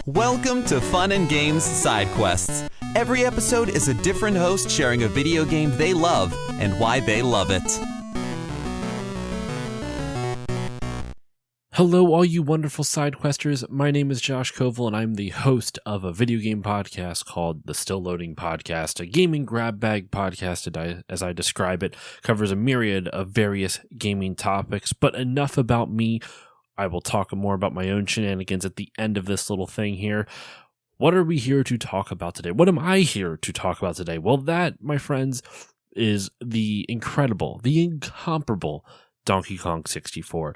Welcome to Fun and Games Side Quests. Every episode is a different host sharing a video game they love and why they love it. Hello, all you wonderful side questers. My name is Josh Covel, and I'm the host of a video game podcast called the Still Loading Podcast, a gaming grab bag podcast that, as I describe it, covers a myriad of various gaming topics. But enough about me. I will talk more about my own shenanigans at the end of this little thing here. What are we here to talk about today? What am I here to talk about today? Well, that, my friends, is the incredible, the incomparable Donkey Kong 64.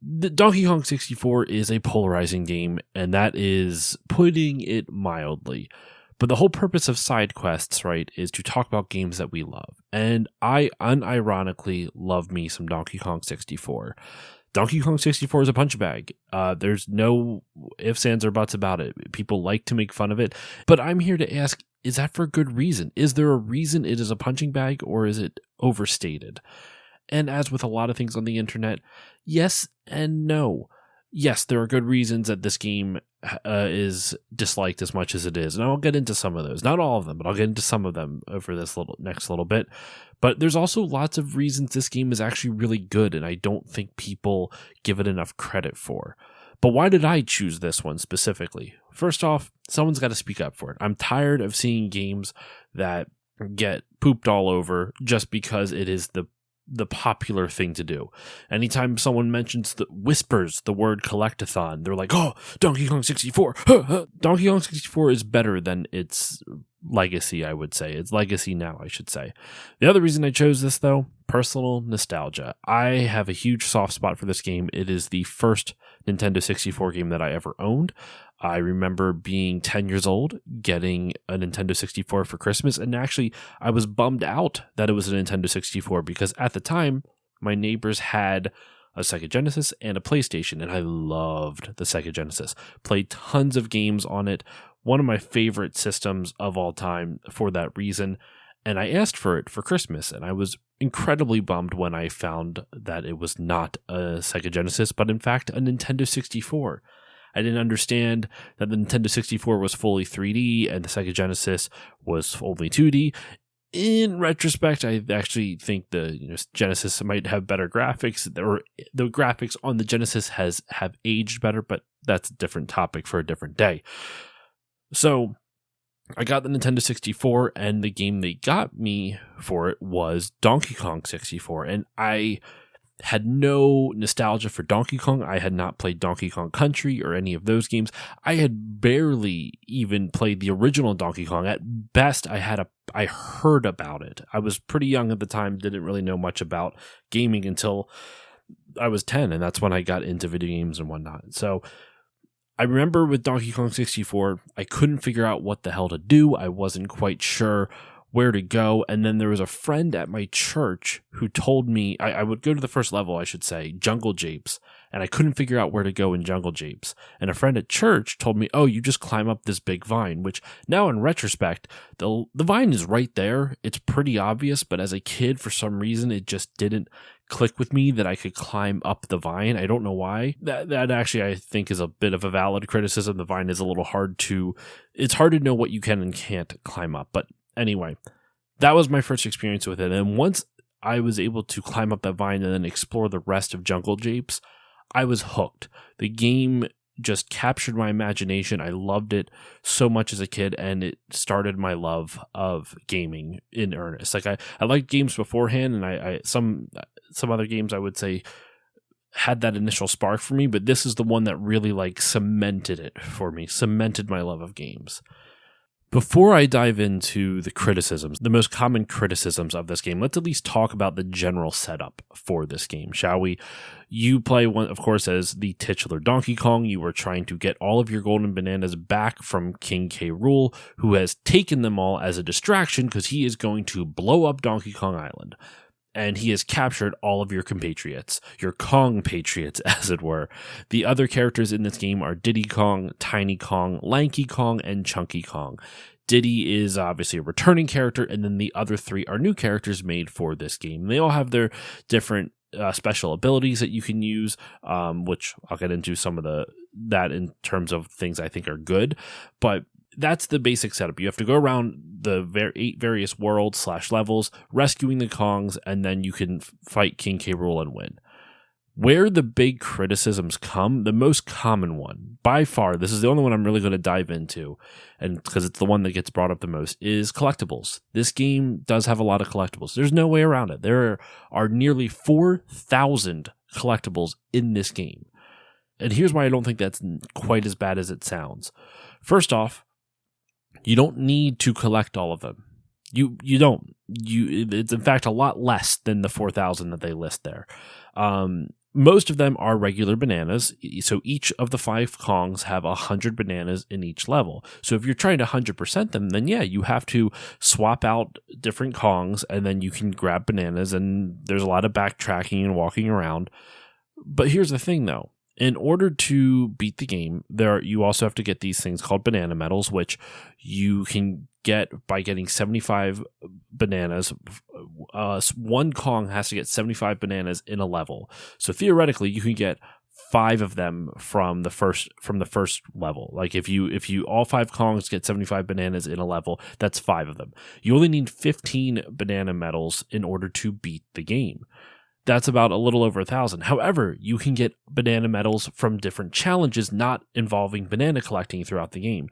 The Donkey Kong 64 is a polarizing game, and that is putting it mildly. But the whole purpose of side quests, right, is to talk about games that we love. And I unironically love me some Donkey Kong 64. Donkey Kong 64 is a punch bag. There's no ifs, ands, or buts about it. People like to make fun of it. But I'm here to ask, is that for good reason? Is there a reason it is a punching bag, or is it overstated? And as with a lot of things on the internet, yes and no. Yes, there are good reasons that this game is disliked as much as it is. And I'll get into some of those. Not all of them, but I'll get into some of them over this next little bit. But there's also lots of reasons this game is actually really good, and I don't think people give it enough credit for. But why did I choose this one specifically? First off, someone's got to speak up for it. I'm tired of seeing games that get pooped all over just because it is the popular thing to do. Anytime someone whispers the word collectathon, they're like, oh, Donkey Kong 64. Donkey Kong 64 is better than its legacy, I would say. Its legacy now, I should say. The other reason I chose this, though, personal nostalgia. I have a huge soft spot for this game. It is the first Nintendo 64 game that I ever owned. I remember being 10 years old, getting a Nintendo 64 for Christmas, and actually I was bummed out that it was a Nintendo 64 because at the time, my neighbors had a Sega Genesis and a PlayStation, and I loved the Sega Genesis. Played tons of games on it, one of my favorite systems of all time for that reason, and I asked for it for Christmas, and I was incredibly bummed when I found that it was not a Sega Genesis, but in fact a Nintendo 64. I didn't understand that the Nintendo 64 was fully 3D and the Sega Genesis was only 2D. In retrospect, I actually think the Genesis might have better graphics. Or the graphics on the Genesis have aged better, but that's a different topic for a different day. So I got the Nintendo 64, and the game they got me for it was Donkey Kong 64, and I had no nostalgia for Donkey Kong. I had not played Donkey Kong Country or any of those games. I had barely even played the original Donkey Kong. At best, I heard about it. I was pretty young at the time, didn't really know much about gaming until I was 10, and that's when I got into video games and whatnot. So I remember with Donkey Kong 64, I couldn't figure out what the hell to do. I wasn't quite sure where to go, and then there was a friend at my church who told me I would go to the first level, I should say, Jungle Japes, and I couldn't figure out where to go in Jungle Japes. And a friend at church told me, oh, you just climb up this big vine, which now in retrospect, the vine is right there. It's pretty obvious, but as a kid, for some reason, it just didn't click with me that I could climb up the vine. I don't know why. That actually I think is a bit of a valid criticism. The vine is a little it's hard to know what you can and can't climb up, but anyway, that was my first experience with it. And once I was able to climb up that vine and then explore the rest of Jungle Japes, I was hooked. The game just captured my imagination. I loved it so much as a kid, and it started my love of gaming in earnest. Like I liked games beforehand, and I some other games I would say had that initial spark for me, but this is the one that really cemented it for me, cemented my love of games. Before I dive into the criticisms, the most common criticisms of this game, let's at least talk about the general setup for this game, shall we? You play one, of course, as the titular Donkey Kong. You are trying to get all of your golden bananas back from King K. Rool, who has taken them all as a distraction because he is going to blow up Donkey Kong Island. And he has captured all of your compatriots, your Kong patriots, as it were. The other characters in this game are Diddy Kong, Tiny Kong, Lanky Kong, and Chunky Kong. Diddy is obviously a returning character, and then the other three are new characters made for this game. They all have their different special abilities that you can use, which I'll get into some of that in terms of things I think are good, but that's the basic setup. You have to go around the 8 various worlds / levels, rescuing the Kongs, and then you can fight King K. Rool and win. Where the big criticisms come, the most common one, by far, this is the only one I'm really going to dive into, and because it's the one that gets brought up the most, is collectibles. This game does have a lot of collectibles. There's no way around it. There are nearly 4,000 collectibles in this game. And here's why I don't think that's quite as bad as it sounds. First off, you don't need to collect all of them. You don't. It's in fact a lot less than the 4,000 that they list there. Most of them are regular bananas, so each of the 5 Kongs have 100 bananas in each level. So if you're trying to 100% them, then yeah, you have to swap out different Kongs, and then you can grab bananas, and there's a lot of backtracking and walking around. But here's the thing, though. In order to beat the game, you also have to get these things called banana medals, which you can get by getting 75 bananas. One Kong has to get 75 bananas in a level. So theoretically, you can get 5 of them from the first level. Like if you all 5 Kongs get 75 bananas in a level, that's 5 of them. You only need 15 banana medals in order to beat the game. That's about a little over 1,000. However, you can get banana medals from different challenges not involving banana collecting throughout the game.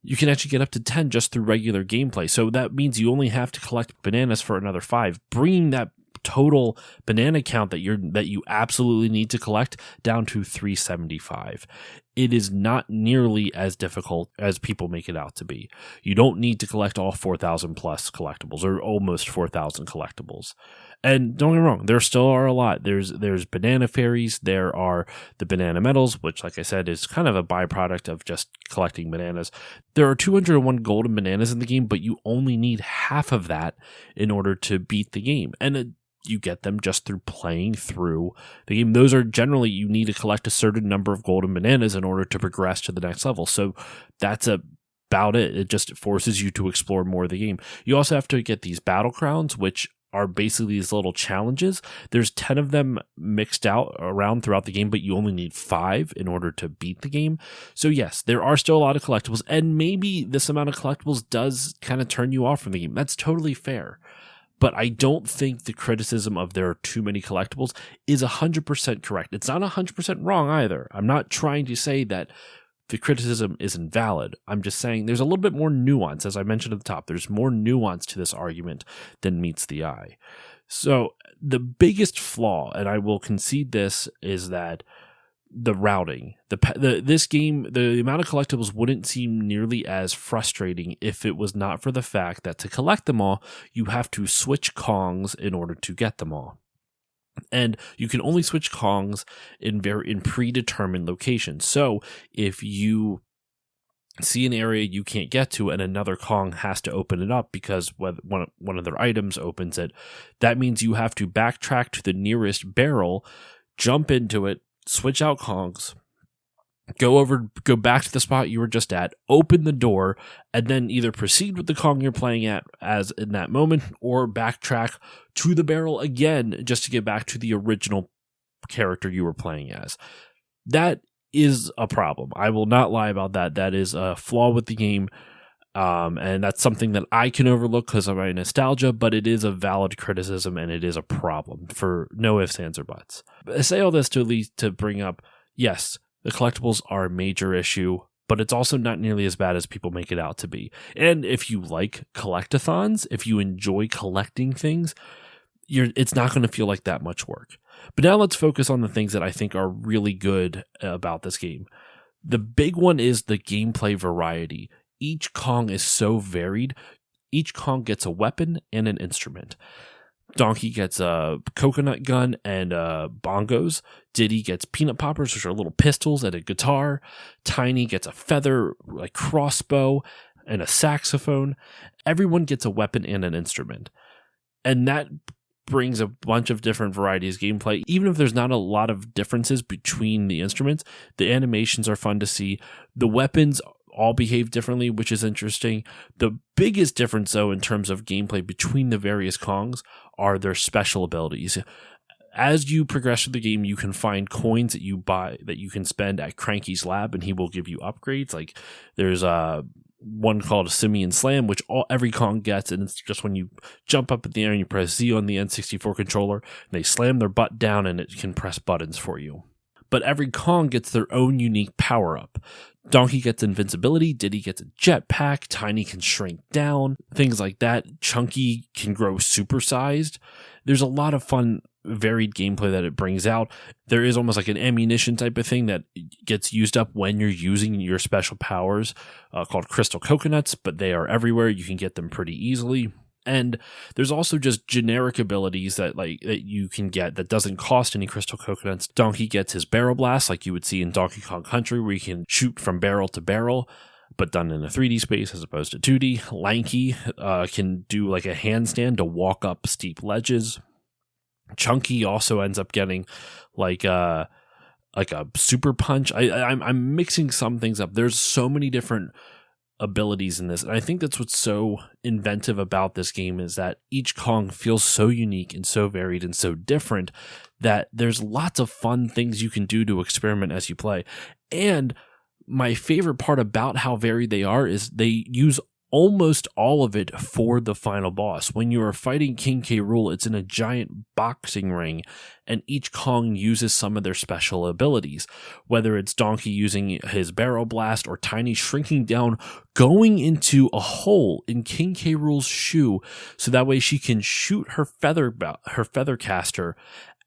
You can actually get up to 10 just through regular gameplay. So that means you only have to collect bananas for another 5, bringing that total banana count that you absolutely need to collect down to 375. It is not nearly as difficult as people make it out to be. You don't need to collect all 4,000 plus collectibles, or almost 4,000 collectibles. And don't get me wrong, there still are a lot. There's banana fairies, there are the banana medals, which, like I said, is kind of a byproduct of just collecting bananas. There are 201 golden bananas in the game, but you only need half of that in order to beat the game. And you get them just through playing through the game. Those are generally, you need to collect a certain number of golden bananas in order to progress to the next level. So that's about it. It just forces you to explore more of the game. You also have to get these battle crowns, which are basically these little challenges. There's 10 of them mixed out around throughout the game, but you only need 5 in order to beat the game. So yes, there are still a lot of collectibles, and maybe this amount of collectibles does kind of turn you off from the game. That's totally fair. But I don't think the criticism of there are too many collectibles is 100% correct. It's not 100% wrong either. I'm not trying to say that the criticism isn't valid. I'm just saying there's a little bit more nuance. As I mentioned at the top, there's more nuance to this argument than meets the eye. So the biggest flaw, and I will concede this, is that the routing. This game, the amount of collectibles wouldn't seem nearly as frustrating if it was not for the fact that to collect them all, you have to switch Kongs in order to get them all. And you can only switch Kongs in predetermined locations. So if you see an area you can't get to and another Kong has to open it up because one of their items opens it, that means you have to backtrack to the nearest barrel, jump into it, switch out Kongs, go back to the spot you were just at, open the door, and then either proceed with the Kong you're playing at as in that moment, or backtrack to the barrel again just to get back to the original character you were playing as. That is a problem. I will not lie about that. That is a flaw with the game. And that's something that I can overlook because of my nostalgia, but it is a valid criticism and it is a problem for no ifs, ands, or buts. But I say all this to at least to bring up, yes, the collectibles are a major issue, but it's also not nearly as bad as people make it out to be. And if you like collectathons, if you enjoy collecting things, it's not going to feel like that much work. But now let's focus on the things that I think are really good about this game. The big one is the gameplay variety. Each Kong is so varied. Each Kong gets a weapon and an instrument. Donkey gets a coconut gun and bongos. Diddy gets peanut poppers, which are little pistols, and a guitar. Tiny gets a feather, like crossbow, and a saxophone. Everyone gets a weapon and an instrument. And that brings a bunch of different varieties of gameplay. Even if there's not a lot of differences between the instruments, the animations are fun to see. The weapons all behave differently, which is interesting. The biggest difference, though, in terms of gameplay between the various Kongs are their special abilities. as you progress through the game, you can find coins that you buy that you can spend at Cranky's lab, and he will give you upgrades. Like there's one called a Simian Slam, which every Kong gets, and it's just when you jump up in the air and you press Z on the N64 controller, and they slam their butt down and it can press buttons for you. But every Kong gets their own unique power-up. Donkey gets invincibility, Diddy gets a jetpack, Tiny can shrink down, things like that. Chunky can grow supersized. There's a lot of fun, varied gameplay that it brings out. There is almost like an ammunition type of thing that gets used up when you're using your special powers called crystal coconuts, but they are everywhere. You can get them pretty easily. And there's also just generic abilities that you can get that doesn't cost any crystal coconuts. Donkey gets his barrel blast like you would see in Donkey Kong Country, where you can shoot from barrel to barrel, but done in a 3D space as opposed to 2D. Lanky can do like a handstand to walk up steep ledges. Chunky also ends up getting like a super punch. I'm mixing some things up. There's so many different abilities in this, and I think that's what's so inventive about this game, is that each Kong feels so unique and so varied and so different that there's lots of fun things you can do to experiment as you play. And my favorite part about how varied they are is they use almost all of it for the final boss. When you are fighting King K. Rool, it's in a giant boxing ring, and each Kong uses some of their special abilities. Whether it's Donkey using his barrel blast, or Tiny shrinking down, going into a hole in King K. Rool's shoe, so that way she can shoot her feather caster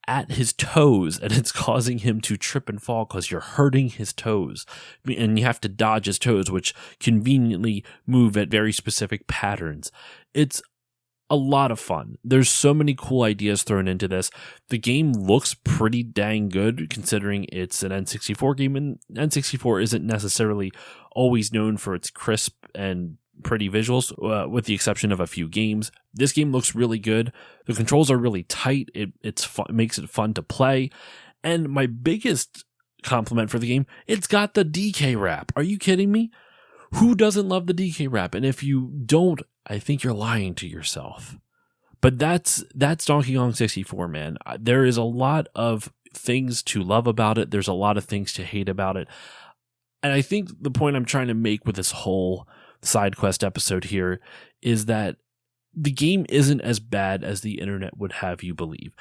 at his toes, and it's causing him to trip and fall because you're hurting his toes, and you have to dodge his toes, which conveniently move at very specific patterns. It's a lot of fun. There's so many cool ideas thrown into this. The game looks pretty dang good considering it's an N64 game, and N64 isn't necessarily always known for its crisp and pretty visuals, with the exception of a few games. This game looks really good. The controls are really tight. It's fun, makes it fun to play. And my biggest compliment for the game, it's got the DK wrap. Are you kidding me? Who doesn't love the DK wrap? And if you don't, I think you're lying to yourself. But that's Donkey Kong 64, man. There is a lot of things to love about it. There's a lot of things to hate about it. And I think the point I'm trying to make with this whole side quest episode here is that the game isn't as bad as the internet would have you believe.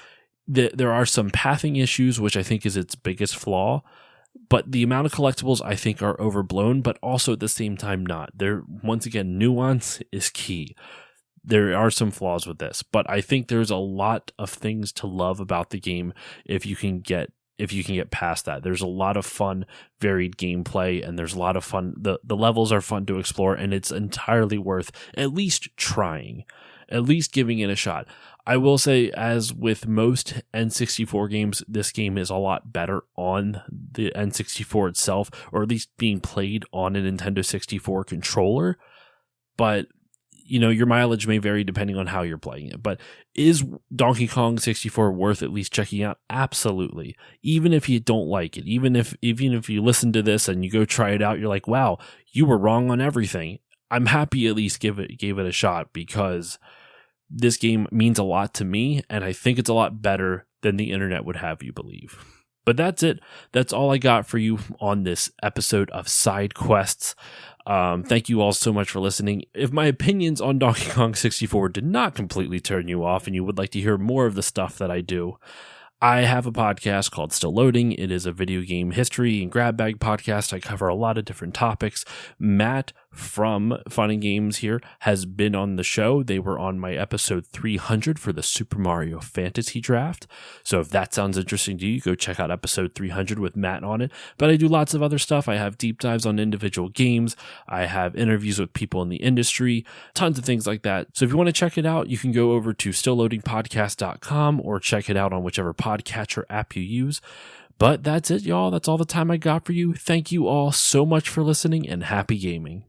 There are some pathing issues, which I think is its biggest flaw, but the amount of collectibles I think are overblown, but also at the same time not. Once again, nuance is key. There are some flaws with this, but I think there's a lot of things to love about the game if you can get past that. There's a lot of fun, varied gameplay, and there's a lot of fun. The levels are fun to explore, and it's entirely worth at least trying, at least giving it a shot. I will say, as with most N64 games, this game is a lot better on the N64 itself, or at least being played on a Nintendo 64 controller. But your mileage may vary depending on how you're playing it. But is Donkey Kong 64 worth at least checking out? Absolutely. Even if you don't like it, even if you listen to this and you go try it out, you're like, wow, you were wrong on everything. I'm happy at least gave it a shot, because this game means a lot to me, and I think it's a lot better than the internet would have you believe. But that's it. That's all I got for you on this episode of Side Quests. Thank you all so much for listening. If my opinions on Donkey Kong 64 did not completely turn you off and you would like to hear more of the stuff that I do, I have a podcast called Still Loading. It is a video game history and grab bag podcast. I cover a lot of different topics. Matt from Fun and Games here has been on the show. They were on my episode 300 for the Super Mario Fantasy Draft. So if that sounds interesting to you, go check out episode 300 with Matt on it. But I do lots of other stuff. I have deep dives on individual games. I have interviews with people in the industry, tons of things like that. So if you want to check it out, you can go over to stillloadingpodcast.com or check it out on whichever podcatcher app you use. But that's it, y'all. That's all the time I got for you. Thank you all so much for listening, and happy gaming.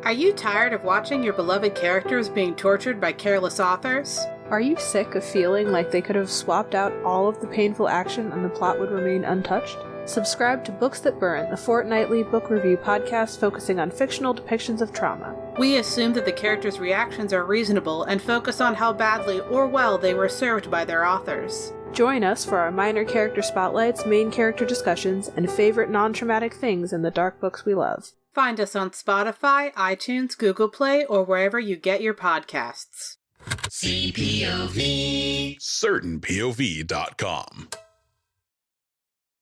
Are you tired of watching your beloved characters being tortured by careless authors? Are you sick of feeling like they could have swapped out all of the painful action and the plot would remain untouched? Subscribe to Books That Burn, the fortnightly book review podcast focusing on fictional depictions of trauma. We assume that the characters' reactions are reasonable and focus on how badly or well they were served by their authors. Join us for our minor character spotlights, main character discussions, and favorite non-traumatic things in the dark books we love. Find us on Spotify, iTunes, Google Play, or wherever you get your podcasts. CPOV. CertainPOV.com.